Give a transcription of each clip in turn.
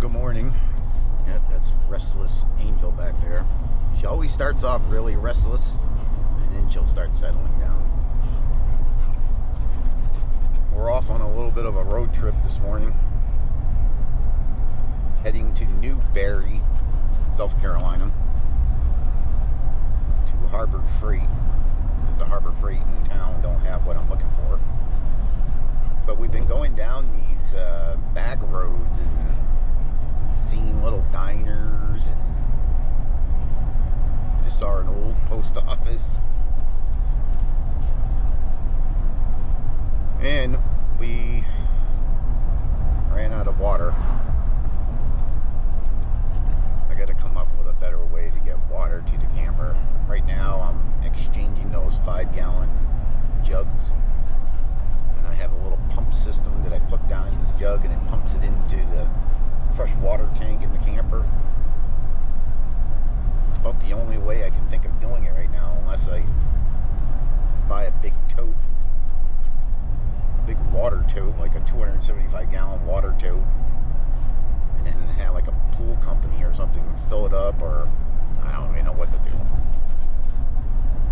Good morning. Yep, that's Restless Angel back there. She always starts off really restless, and then she'll start settling down. We're off on a little bit of a road trip this morning, heading to Newberry, South Carolina, to Harbor Freight, because the Harbor Freight in town don't have what I'm looking for. But we've been going down these back roads and seeing little diners, and just saw an old post office, and we ran out of water. I got to come up with a better way to get water to the camper. Right now I'm exchanging those 5-gallon jugs, and I have a little pump system that I put down in the jug, and it pumps it into the fresh water tank in the camper. It's about the only way I can think of doing it right now, unless I buy a big tote, a big water tote, like a 275-gallon water tote, and then have like a pool company or something fill it up, or I don't even know what to do.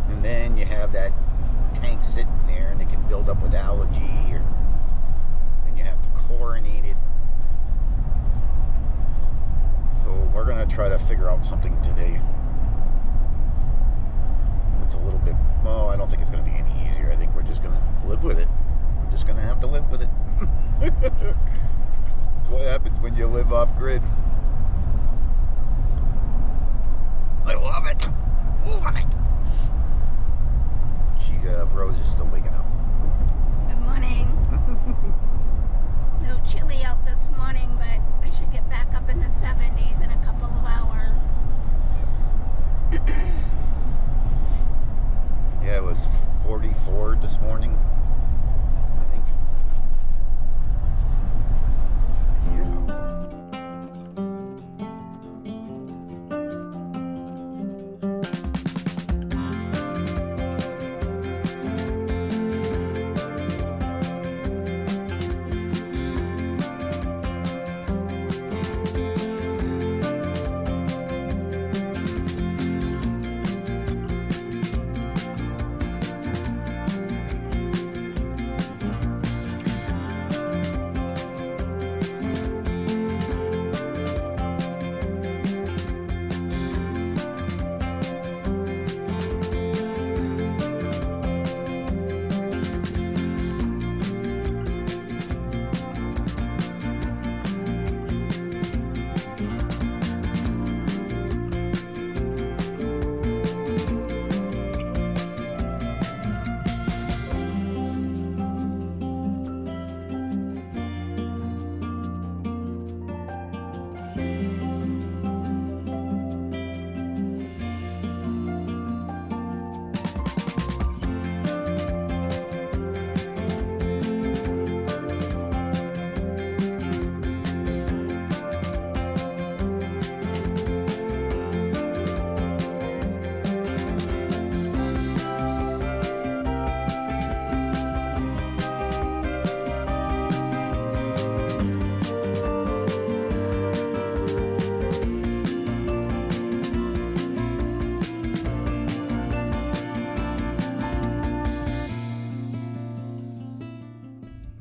And then you have that tank sitting there, and it can build up with algae, or then you have to chlorinate it. So we're going to try to figure out something today. It's a little bit, well, I don't think it's going to be any easier. I think we're just going to live with it. We're just going to have to live with it. That's what happens when you live off grid. I love it. Love it. Rose is still waking up. Good morning. A little chilly out this morning, but I should get back up in the 70s in a couple of hours. Yeah, it was 44 this morning, I think. Yeah.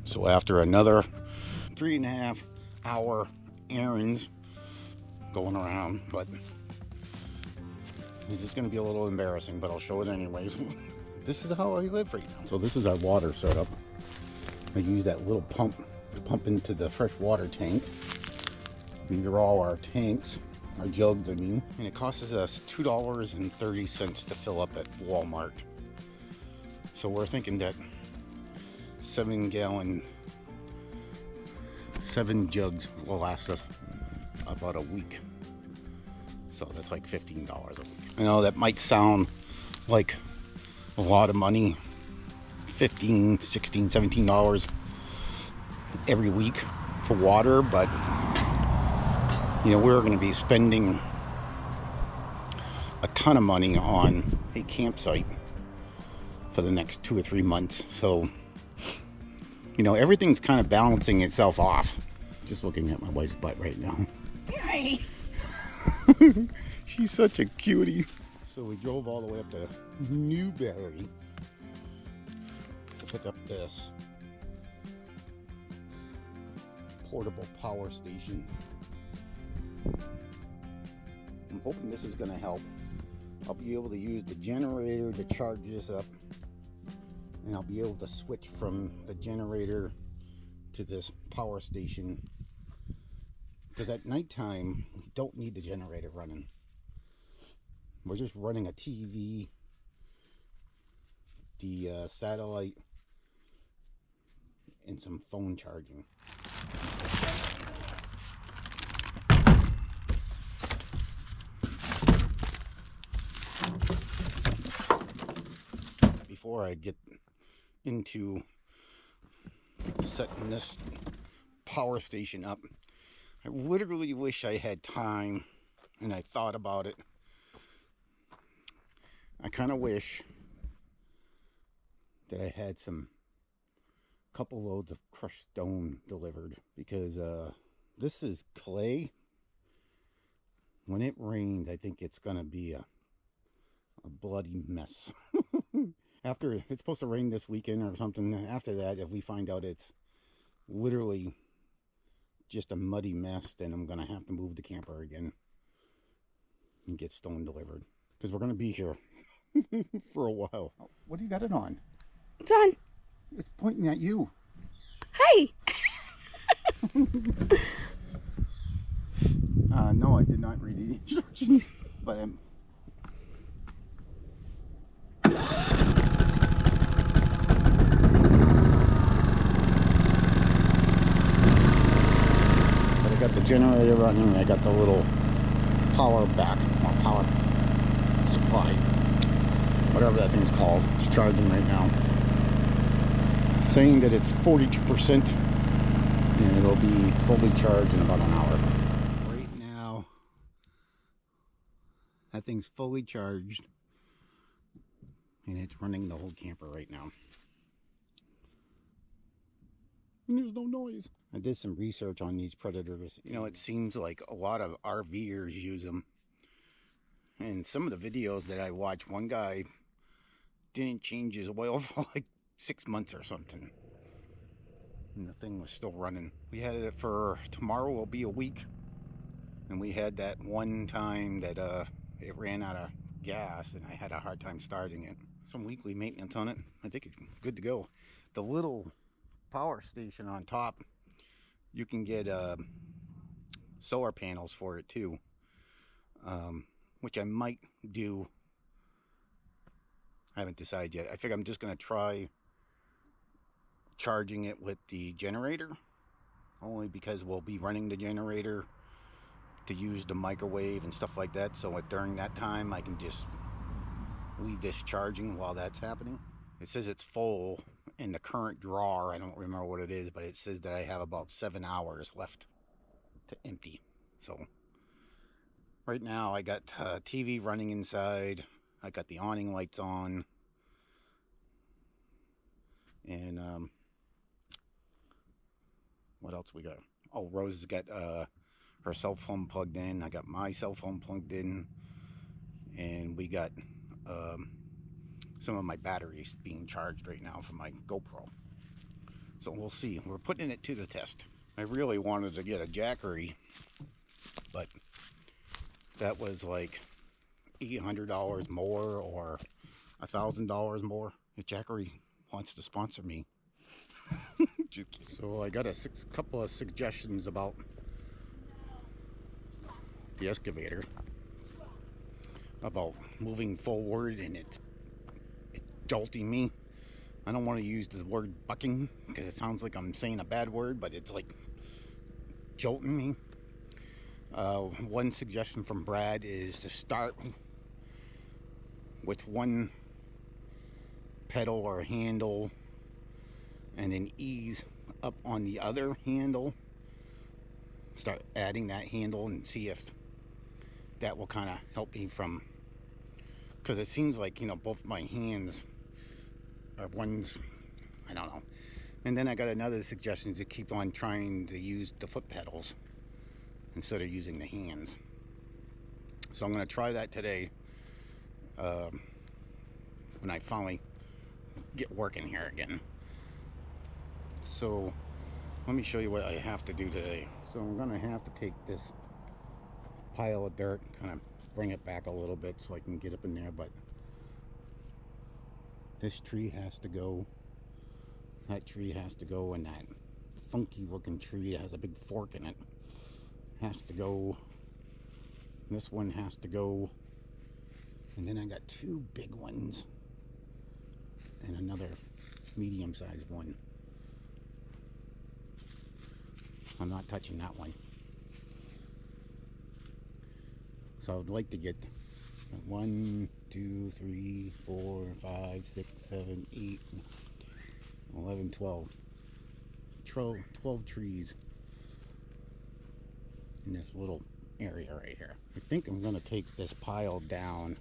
So after another 3.5 hour errands going around, but this is going to be a little embarrassing, but I'll show it anyways. This is how I live right now. So this is our water setup. I use that little pump to pump into the fresh water tank. These are all our tanks, our jugs I mean, and it costs us $2.30 to fill up at Walmart. So we're thinking that 7 jugs will last us about a week. So that's like $15 a week. I know that might sound like a lot of money, $15, $16, $17 every week for water, but you know, we're going to be spending a ton of money on a campsite for the next 2 or 3 months. So, you know, everything's kind of balancing itself off. Just looking at my wife's butt right now. Right. She's such a cutie. So we drove all the way up to Newberry to pick up this portable power station. I'm hoping this is going to help. I'll be able to use the generator to charge this up, and I'll be able to switch from the generator to this power station, because at nighttime we don't need the generator running. We're just running a TV, the satellite, and some phone charging. Before I get into setting this power station up, I literally wish I had time, and I thought about it. I kind of wish that I had couple loads of crushed stone delivered, because this is clay. When it rains, I think it's gonna be a bloody mess. After, it's supposed to rain this weekend or something. After that, if we find out it's literally just a muddy mess, then I'm gonna have to move the camper again and get stone delivered, because we're gonna be here for a while. What do you got it on? It's on. It's pointing at you. Hey. No, I did not read the instructions, but I got the generator running. I got the little power power supply, whatever that thing's called. It's charging right now, saying that it's 42% and it'll be fully charged in about an hour. Right now, that thing's fully charged and it's running the whole camper right now. And there's no noise. I did some research on these Predators. You know, it seems like a lot of RVers use them. And some of the videos that I watched, one guy didn't change his oil for like 6 months or something, and the thing was still running. We had it for tomorrow will be a week, and we had that one time that it ran out of gas and I had a hard time starting it. Some weekly maintenance on it. I think it's good to go. The little power station on top, you can get solar panels for it too, which I might do. I haven't decided yet. I think I'm just going to try charging it with the generator, only because we'll be running the generator to use the microwave and stuff like that, so during that time I can just leave this charging while that's happening. It says it's full in the current drawer. I don't remember what it is, but it says that I have about 7 hours left to empty. So right now I got TV running inside. I got the awning lights on, and what else we got? Oh, Rose has got her cell phone plugged in. I got my cell phone plugged in, and we got some of my batteries being charged right now for my GoPro. So we'll see. We're putting it to the test. I really wanted to get a Jackery, but that was like $800 more or $1,000 more. If Jackery wants to sponsor me. So I got a couple of suggestions about the Excavator, about moving forward, and it's jolting me. I don't want to use the word bucking because it sounds like I'm saying a bad word, but it's like jolting me. One suggestion from Brad is to start with one pedal or handle and then ease up on the other handle. Start adding that handle and see if that will kind of help me from, because it seems like, you know, both my hands are one's, I don't know, And then I got another suggestion to keep on trying to use the foot pedals instead of using the hands. So I'm going to try that today when I finally get working here again. So let me show you what I have to do today. So I'm going to have to take this pile of dirt, kind of bring it back a little bit so I can get up in there, but this tree has to go, that tree has to go, and that funky looking tree that has a big fork in it has to go. This one has to go, and then I got two big ones and another medium-sized one. I'm not touching that one. So I would like to get 1, 2, 3, 4, 5, 6, 7, 8, 11, 12 trees in this little area right here. I think I'm going to take this pile down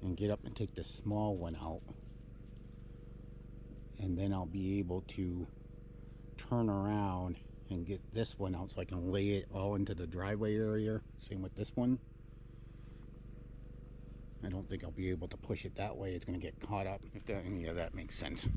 and get up and take this small one out, and then I'll be able to turn around and get this one out so I can lay it all into the driveway area. Same with this one. I don't think I'll be able to push it that way. It's going to get caught up, if any of that makes sense.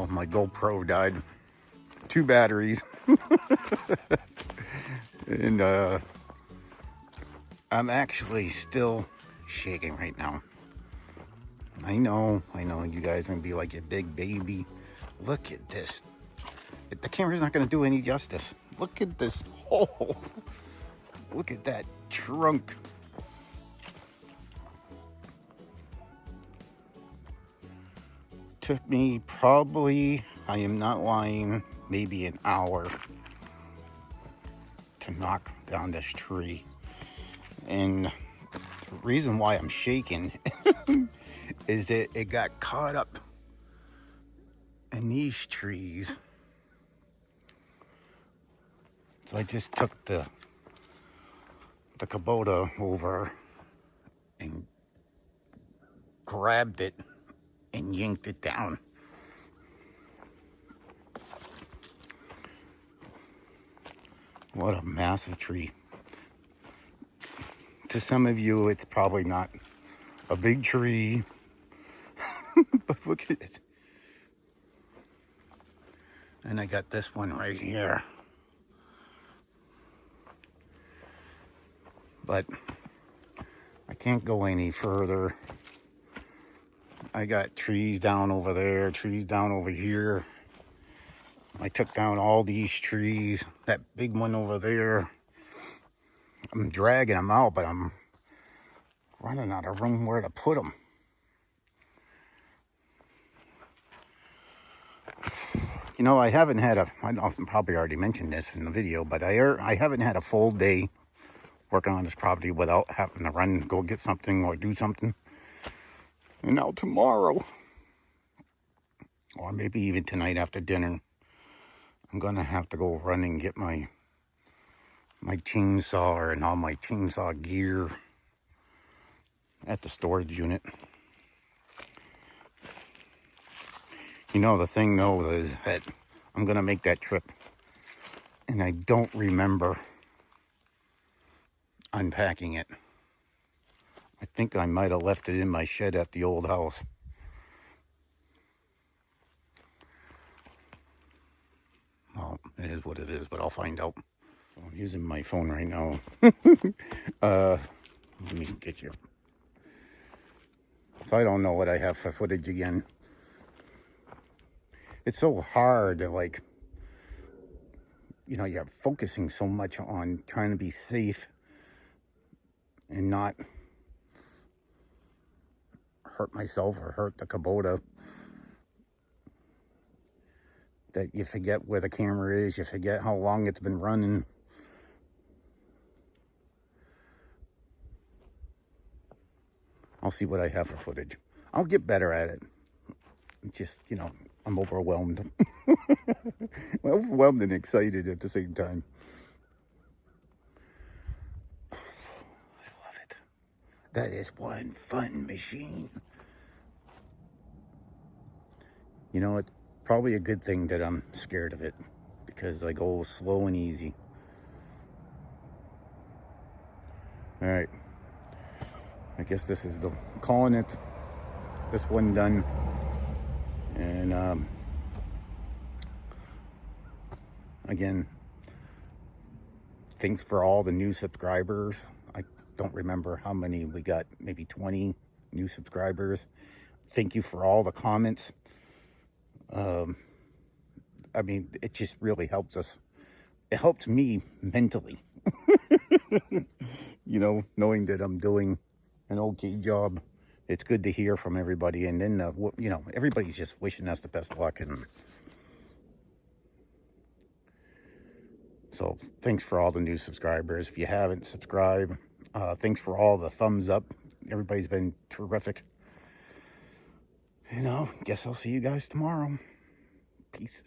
My GoPro died. 2 batteries. And I'm actually still shaking right now. I know you guys are gonna be like a big baby. Look at this. The camera's not gonna do any justice. Look at this hole. Look at that trunk. Took me probably, I am not lying, maybe an hour to knock down this tree. And the reason why I'm shaking is that it got caught up in these trees. So I just took the the Kubota over and grabbed it and yanked it down. What a massive tree. To some of you, it's probably not a big tree, but look at it. And I got this one right here. But I can't go any further. I got trees down over there, trees down over here. I took down all these trees, that big one over there. I'm dragging them out, but I'm running out of room where to put them. You know, I haven't had I probably already mentioned this in the video, but I haven't had a full day working on this property without having to run, go get something or do something. And now tomorrow, or maybe even tonight after dinner, I'm gonna have to go run and get my chainsaw and all my chainsaw gear at the storage unit. You know, the thing though is that I'm gonna make that trip and I don't remember unpacking it. I think I might have left it in my shed at the old house. Well, it is what it is, but I'll find out. So I'm using my phone right now. Let me get you. If I don't know what I have for footage again. It's so hard to, like, you know, you're focusing so much on trying to be safe and not hurt myself or hurt the Kubota, that you forget where the camera is, you forget how long it's been running. I'll see what I have for footage. I'll get better at it. Just, you know, I'm overwhelmed. Overwhelmed and excited at the same time. I love it. That is one fun machine. You know, it's probably a good thing that I'm scared of it, because I go slow and easy. All right. I guess this is calling it this one done. And again, thanks for all the new subscribers. I don't remember how many we got, maybe 20 new subscribers. Thank you for all the comments. I mean, it just really helps us. It helps me mentally. You know, knowing that I'm doing an okay job. It's good to hear from everybody. And then, you know, everybody's just wishing us the best luck. And so thanks for all the new subscribers. If you haven't subscribed, thanks for all the thumbs up. Everybody's been terrific. You know, guess I'll see you guys tomorrow. Peace.